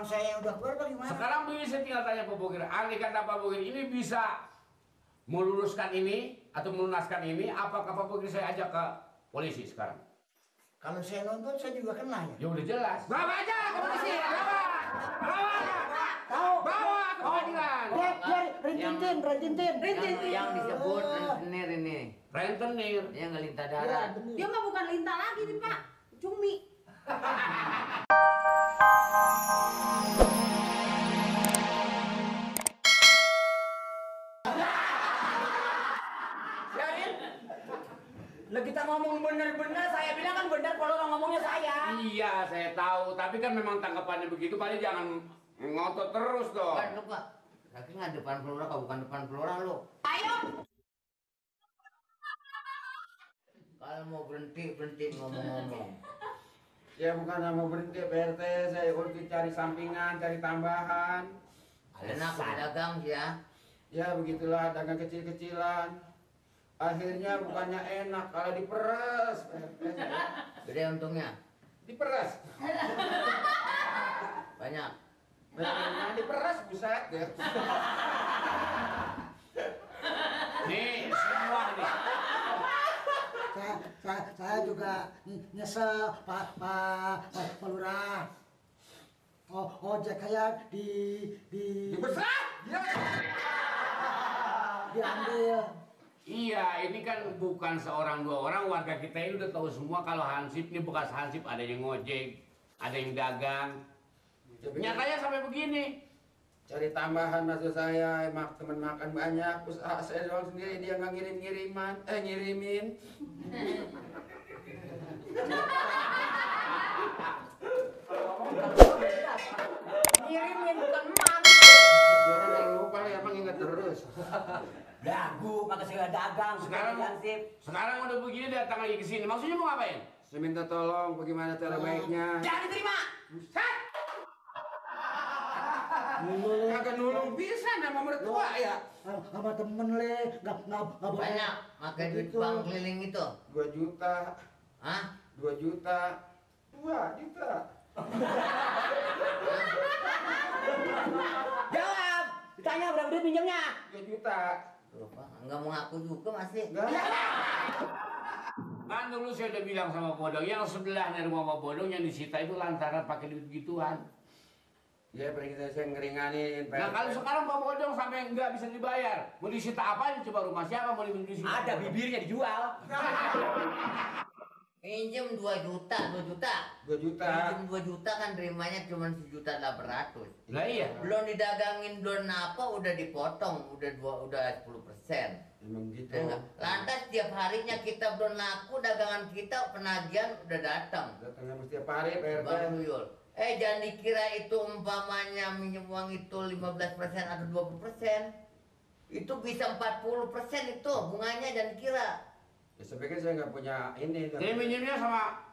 Orang saya yang udah keluar bagaimana? Sekarang begini saya tinggal tanya Pak Bokir. Andai kata Pak Bokir ini bisa meluruskan ini atau melunaskan ini, apakah Pak Bokir saya ajak ke polisi sekarang? Kalau saya nonton saya juga kena ya. Ya udah jelas. Bawa aja ke polisi, bawa. Bawa ke pengadilan. Biar rintintin. Yang disebut rentenir ini. Rentenir. Yang ngelintah darat. Dia mah bukan lintah lagi nih Pak, cumi. Lah kita ngomong bener-bener, saya bilang kan bener kalau orang ngomongnya saya. Iya, saya tahu. Tapi kan memang tanggapannya begitu, Pak. Jangan ngotot terus dong. Kan lu Pak, lagi nggak depan pelurah, kau bukan depan pelurah lu. Ayo. Kalau mau berhenti ngomong-ngomong. Ya bukan mau berhenti PRT, saya ikut cari sampingan, cari tambahan. Enak dagang ya. Ya begitulah dagang kecil-kecilan. Akhirnya bukannya enak, kalau diperes PRT. Gede untungnya. Diperes. Banyak. Nah, diperes buset ya. Nih, semua nih. Saya juga nyesel Pak Lurah. Ojek saya Dibesak. Ya. diambil. Iya, ini kan bukan seorang dua orang, warga kita ini udah tahu semua kalau Hansip ini bekas Hansip, ada yang ngojek, ada yang dagang. Nyatanya sampai begini. Cari tambahan maksud saya, teman makan banyak, usaha saya doang sendiri, dia nggak ngirimin. Ngirimin bukan emak. Jangan yang lupa ya, emang ingat terus. Dagu, maka saya dagang. Sekarang udah begini datang lagi ke sini. Maksudnya mau ngapain? Saya minta tolong, bagaimana cara baiknya? Jangan diterima. Set. Kagak nulung bisa nama mertua ya. Sama temen le, nggak boleh. Banyak. Makai duit Begitu. bank keliling itu. 2 juta. Hah? 2 juta. 2 juta. Jawab. Ditanya berapa duit pinjamnya? 2 juta. Tuh, Pak, nggak mau ngaku juga masih. Enggak. Kan dulu saya udah bilang sama Bodong, yang sebelahnya rumah Pak Bodong yang disita itu lantaran pakai duit gituan. Ya, pergi saya ngeringanin. Nah kalau sekarang Pak Bodong sampai nggak bisa dibayar, mau disita apa? Coba rumah siapa mau dibeli disita? Ada bibirnya dijual. Pinjem 2 juta. 2 juta. Pinjem 2 juta kan terimanya cuma 1.800.000. Lah iya. Belum didagangin, belum apa udah dipotong, udah 10%. Emang gitu. Ya enggak? Lantas tiap harinya kita belum laku, dagangan kita penagihan udah datang. Datangnya mesti tiap hari PRT. Bang Yul. Jangan dikira itu umpamanya minjem uang itu 15% atau 20%. Itu bisa 40% itu bunganya, jangan dikira. Ya saya pikir saya nggak punya ini. Jadi minjemnya sama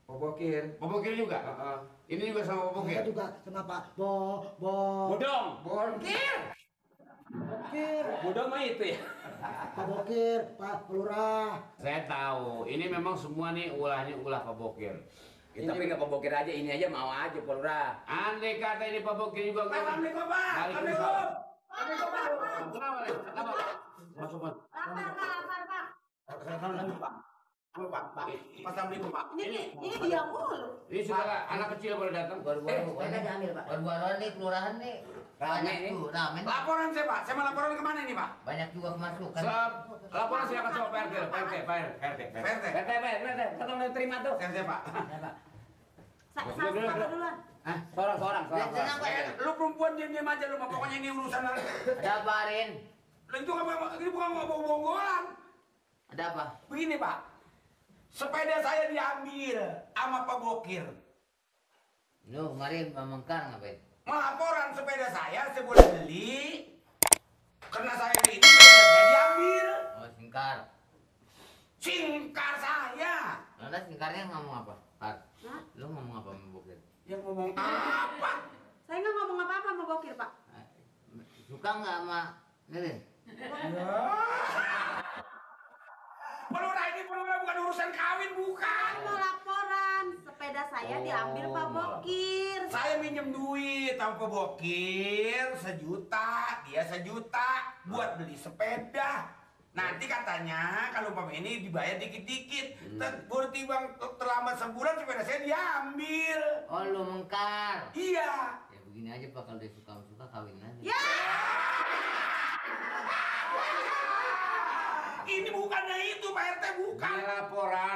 Pak Bokir. Pak Bokir juga? Heeh. Ini juga sama Pak Bokir? Saya juga sama Pak Bodong! Bokir. Bodong mah itu ya? Pak Bokir, Pak Lurah. Saya tahu, ini memang semua nih ulahnya ulah Pak Bokir. Ya, tapi nggak pembokir aja, ini aja mau aja Pak Lurah. Andai kata ini Pak Bokir juga nggak. Assalamualaikum Pak. Waalaikumsalam. Kenapa? Kenapa? Masuk Mas. Lapar Pak. Assalamualaikum Pak. Pak. Assalamualaikum Pak. Ini dia mulu. Ini segala anak kecil boleh datang. Baru-baru Mereka diambil Pak. baru-baru nih kelurahan nih. Rame Banyak nih. tuh, rame. Laporan saya Pak. Saya mau laporan kemana ini Pak? Banyak juga kemasukan. Laporan silakan sama PRT. PRT. Tolong terima tuh. Saya Pak. Ya, Pak. Satu duluan. Ah, seorang. Tenang Pak. Lu perempuan diam-diam aja lu. Pokoknya ini urusan. Ada apa, Arin? Itu ini bukan ngomong-ngomong. Ada apa? Begini Pak. Sepeda saya diambil sama Pak Bokir. Lu kemarin Mengkar ngapain? Melaporan sepeda saya boleh beli. Karena saya ini sepeda saya diambil. Oh, Singkar. Singkar saya. Lantas Singkarnya ngomong apa? Pak, Hah? lu ngomong apa sama Bokir? Yang ngomong apa? Saya nggak ngomong apa-apa sama Bokir Pak. Suka nggak sama Lilin? Ya. Pelurah ini pelurah bukan urusan kawin, bukan. Saya mau laporan sepeda saya diambil Pak Bokir. Saya minjem duit sama Pak Bokir 1 juta, dia 1 juta buat beli sepeda. Nanti katanya kalau umpama ini dibayar dikit-dikit, tiba terlambat sebulan sepeda saya diambil. Oh lu mengkar. Iya. Ya begini aja Pak, kalau dia suka kawin aja. Ya. Ini bukannya itu Pak RT, bukan. Ini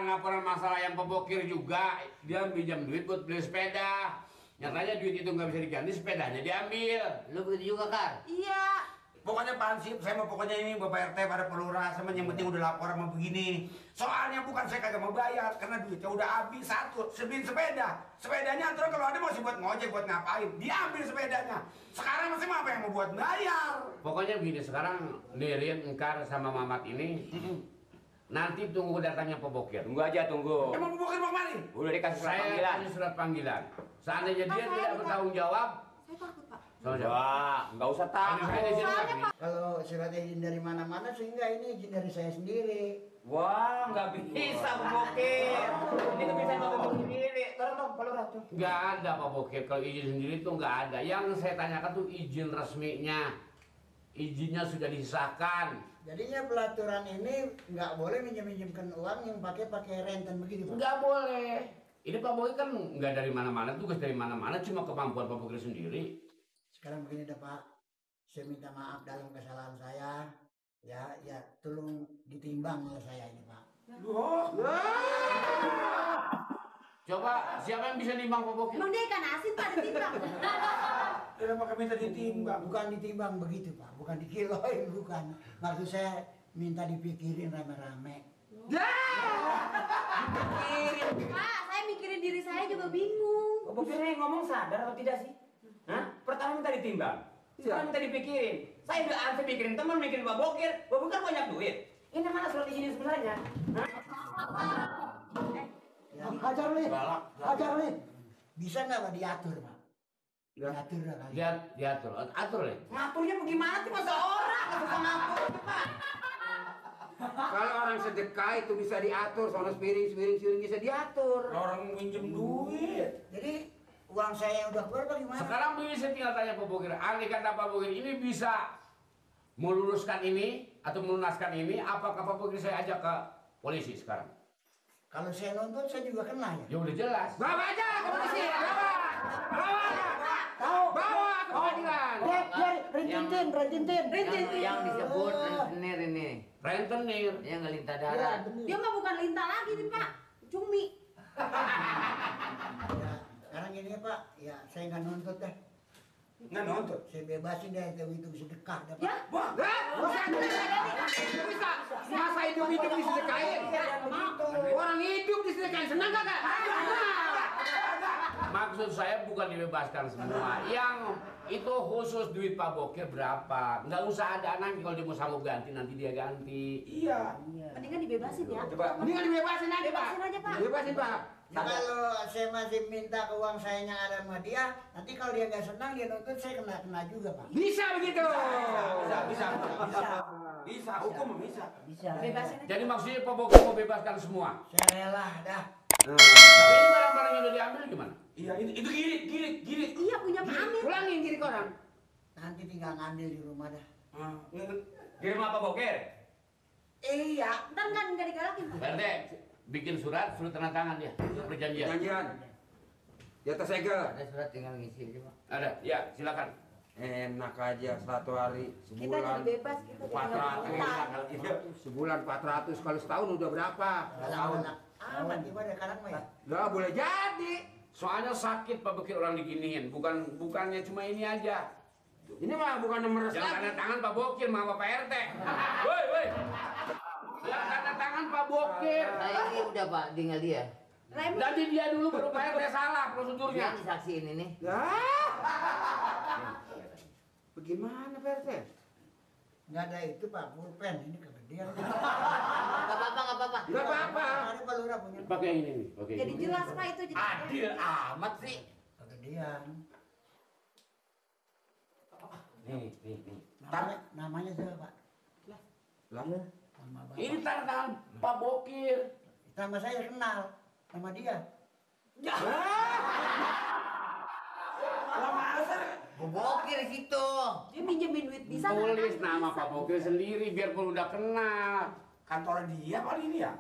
laporan masalah yang pembokir juga. Dia pinjam duit buat beli sepeda. Nyatanya duit itu nggak bisa diganti, sepedanya diambil. Lu begitu juga Kar? Iya. Pokoknya pansip, saya mau pokoknya ini Bapak RT pada pelurah, sama yang penting udah lapor sama begini. Soalnya bukan saya kagak mau bayar, karena duitnya udah habis satu, sebelin sepeda. Sepedanya antara kalau ada masih buat ngojek, buat ngapain, diambil sepedanya. Sekarang masih apa yang mau buat bayar? Pokoknya begini, sekarang Nirin, Engkar, sama Mamat ini nanti tunggu datangnya pembokir. Tunggu aja, tunggu. Emang pembokir mau kemana? Udah dikasih surat Saya panggilan. kasih surat panggilan. Seandainya Pak, dia saya tidak minta- bertanggung jawab, Saya takut Pak. sama siapa? Wah, nggak usah Ini takut. saya di sini Soalnya, kami. Pak. Kalau surat izin dari mana-mana sehingga ini izin dari saya sendiri. Wah, nggak bisa Bokir. Ini kebiasaan Bapak sendiri. Tolong, kalau ratu. Nggak ada Pak Bokir, kalau izin sendiri tuh nggak ada. Yang saya tanyakan tuh izin resminya. Izinnya sudah disahkan. Jadinya pelaturan ini nggak boleh minjem-minjemkan uang yang pakai renten begitu Pak. Nggak boleh. Ini Pak Bokir kan nggak dari mana-mana, tugas dari mana-mana, cuma kemampuan Pak Bokir sendiri. Sekarang begini dah Pak, saya minta maaf dalam kesalahan saya. Ya, tolong ditimbang oleh saya ini Pak. Coba siapa yang bisa nimbang Pak Bokir? Emang dia ikan asin Pak ditimbang. Kenapa kami minta ditimbang? Bukan ditimbang begitu Pak, bukan dikiloin, bukan. Maksud saya minta dipikirin rame-rame. Pak, saya mikirin diri saya juga bingung. Bapak Bokir ini ngomong sadar atau tidak sih? Hah? Pertama minta ditimbang, sekarang minta dipikirin. Saya udah aneh mikirin teman, mikirin Pak Bokir. Bapak Bokir kan banyak duit. Ini mana surat izinnya sebenarnya? Hah? Ya, hajar nih, hajar nih. Bisa nggak Pak diatur Pak? Diatur dah kali. Diatur, atur ya. Ngaturnya bagaimana tuh masa orang suka ngatur Pak? Kalau orang sedekah itu bisa diatur, soalnya piring bisa diatur. Orang minjem duit. Jadi uang saya yang udah keluar Pak gimana? Sekarang begini saya tinggal tanya Pak Bokir. Andai kata Pak Bokir ini bisa meluruskan ini atau melunaskan ini, apakah Pak Bokir saya ajak ke polisi sekarang? Kalau saya nonton saya juga kena ya. Ya udah jelas. Bawa aja ke polisi, bawa ke pengadilan. Dia rintintin. Yang disebut rentenir ini. Rentenir. Dia nggak lintah darat. Dia mah bukan lintah lagi nih Pak. Cumi. Ya, sekarang ini Pak, ya saya nggak nuntut deh. Nggak nonton. Saya bebasin deh itu sedekah deh Pak. Ya. Wah, bisa. Masa hidup disedekahin? Orang hidup disedekahin, senang kagak? Maksud saya bukan dibebaskan semua. Yang itu khusus duit Pak Bokir berapa. Nggak usah ada nanti kalau dia mau sanggup ganti, nanti dia ganti. Iya. Mendingan dibebasin ya. Coba, mendingan dibebasin aja, Pak. Bebasin aja Pak. Bebasin, Pak. Ya, kalau saya masih minta ke uang saya yang ada sama dia, nanti kalau dia nggak senang dia nuntut saya kena juga Pak. Bisa begitu. Bisa, hukum bisa. Bebasin aja. Jadi maksudnya Pak Bokir mau bebaskan semua. Saya rela dah. Tapi ini barang-barang yang udah diambil gimana? Iya, itu girit. Iya punya Pak Amir. Pulangin girit ke orang. Nanti tinggal ngambil di rumah dah. Di rumah Pak Bokir. Iya. Ntar nggak digalakin Pak. Pak RT, bikin surat, suruh tanda tangan dia. Perjanjian. Janjian. Di atas segel. Ada surat tinggal ngisi aja Pak. Ada, ya silakan. Enak aja 1 hari, Kita jadi bebas kita. tinggal 400. utang. Sebulan 400, kalau setahun udah berapa? Galak-galak aman gimana sekarang mah ya? Lah boleh jadi. Soalnya sakit Pak Bokir orang diginiin, bukannya cuma ini aja. Ini mah bukan meres Jangan tanda lagi. tangan Pak Bokir sama Pak RT. Woi. Jangan tanda tangan Pak Bokir. Saya ini udah Pak, tinggal dia. Remi. Nanti dia dulu baru Pak RT salah prosedurnya. Dia disaksiin ini. Lah. Bagaimana Pak RT? Nggak ada itu Pak, pulpen ini kegedean. Gak apa-apa. Enggak apa-apa. Ada Pak Lurah punya Pakai yang ini nih, pakai Jadi ini. jelas Pak itu. Jadi Adil amat sih. kegedean. Nih. Namanya siapa Pak? Lah. Nama Bapak. Ini tanda tangan Pak Bokir. Nama saya kenal sama dia. Ya. Lah masa Gua bokir di situ. Dia minjemin duit di sana. Tulis kan? nama Bisa. Pak Bokir sendiri biar udah kenal. kantor dia kali ini ya?